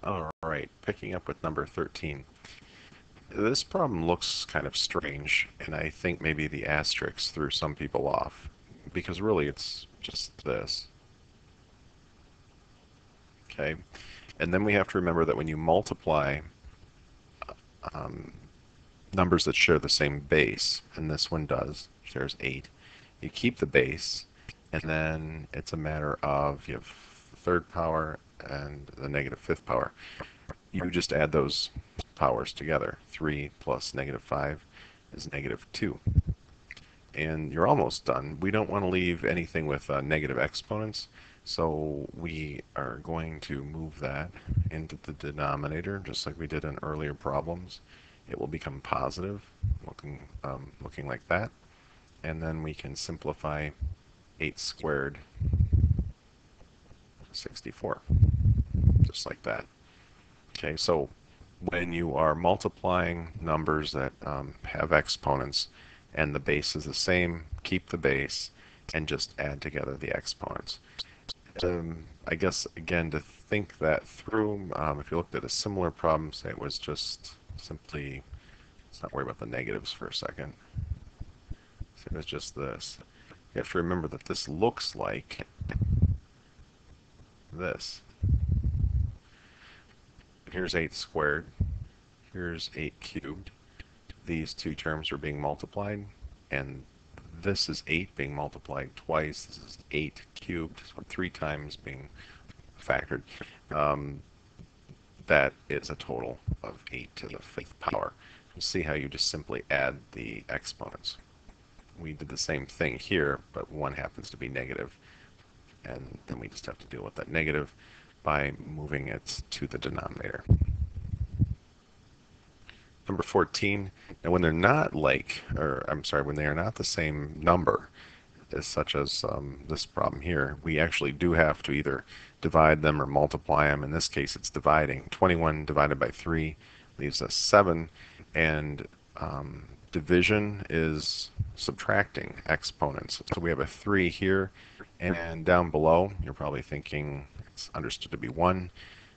All right, picking up with number 13. This problem looks kind of strange, and I think maybe the asterisk threw some people off, because really it's just this. Okay, and then we have to remember that when you multiply um, numbers that share the same base, and this one does, shares 8, you keep the base, and then it's a matter of you have the third power and the negative fifth power. You just add those powers together. 3 plus negative 5 is negative 2. And you're almost done. We don't want to leave anything with negative exponents, so we are going to move that into the denominator, just like we did in earlier problems. It will become positive, looking like that. And then we can simplify 8 squared, 64, just like that. Okay, so when you are multiplying numbers that have exponents and the base is the same, keep the base and just add together the exponents. I guess, again, to think that through, if you looked at a similar problem, say it was just simply, let's not worry about the negatives for a second. Say it was just this. You have to remember that this looks like this. Here's 8 squared. Here's 8 cubed. These two terms are being multiplied, and this is 8 being multiplied twice. This is 8 cubed, so 3 times being factored. That is a total of 8 to the 5th power. You see how you just simply add the exponents. We did the same thing here, but one happens to be negative, and then we just have to deal with that negative by moving it to the denominator. Number 14, now when they're not when they are not the same number, such as this problem here, we actually do have to either divide them or multiply them. In this case, it's dividing. 21 divided by 3 leaves us 7, and division is subtracting exponents. So we have a 3 here, and down below, you're probably thinking it's understood to be 1.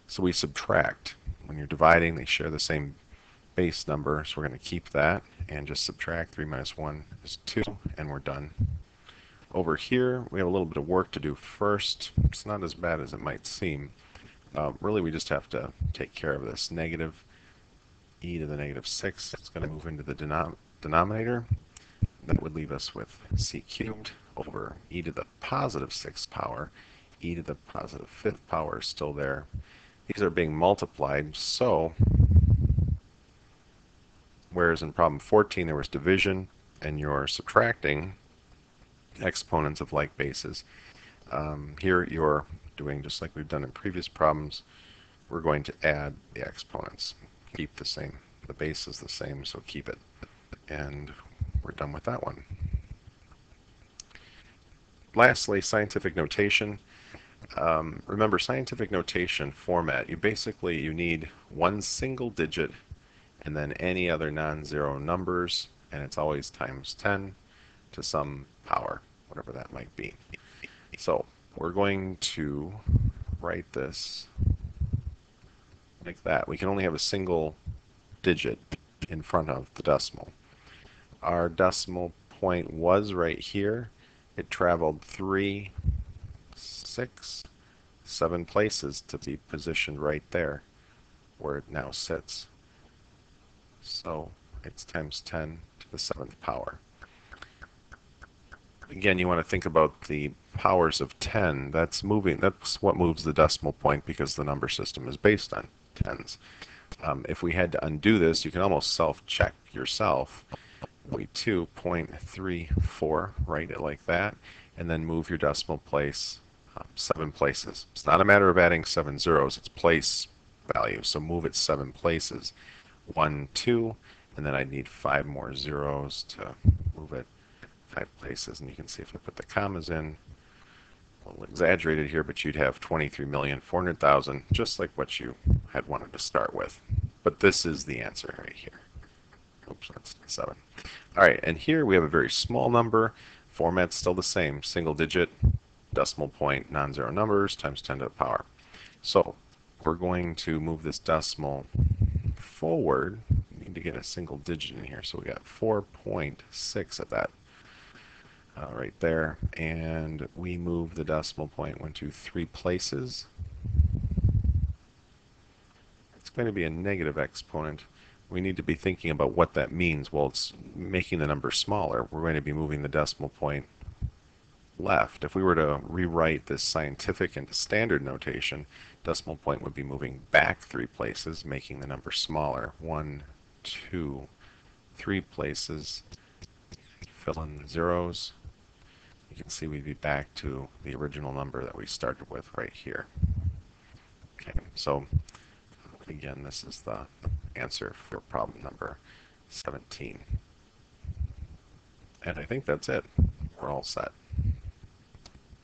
So we subtract. When you're dividing, they share the same base number, so we're going to keep that and just subtract. 3 minus 1 is 2, and we're done. Over here, we have a little bit of work to do first. It's not as bad as it might seem. Really, we just have to take care of this. Negative e to the negative 6 is going to move into the denominator. That would leave us with c cubed over e to the positive 6th power. E to the positive 5th power is still there. These are being multiplied, so whereas in problem 14 there was division and you're subtracting exponents of like bases, here you're doing just like we've done in previous problems. We're going to add the exponents. Keep the same. The base is the same, so keep it. And we're done with that one. Lastly, scientific notation. Remember, scientific notation format, you need one single digit and then any other non-zero numbers, and it's always times 10 to some power, whatever that might be. So we're going to write this like that. We can only have a single digit in front of the decimal. Our decimal point was right here. It traveled 3, 6, 7 places to be positioned right there where it now sits. So it's times 10 to the 7th power. Again, you want to think about the powers of 10. That's what moves the decimal point because the number system is based on tens. If we had to undo this, you can almost self-check yourself. We 2.34, write it like that, and then move your decimal place 7 places. It's not a matter of adding 7 zeros, it's place value, so move it 7 places. 1, 2, and then I need 5 more zeros to move it 5 places. And you can see if I put the commas in, a little exaggerated here, but you'd have 23,400,000, just like what you had wanted to start with. But this is the answer right here. Oops, that's 7. All right, and here we have a very small number. Format's still the same, single digit, decimal point, non-zero numbers, times 10 to the power. So we're going to move this decimal forward. We need to get a single digit in here, so we got 4.6 at that right there, and we move the decimal point 1, 2, 3 places. It's going to be a negative exponent. We need to be thinking about what that means. Well, it's making the number smaller. We're going to be moving the decimal point left. If we were to rewrite this scientific into standard notation, decimal point would be moving back 3 places, making the number smaller. 1, 2, 3 places. Fill in the zeros. You can see we'd be back to the original number that we started with right here. Okay, so again, this is the answer for problem number 17. And I think that's it. We're all set.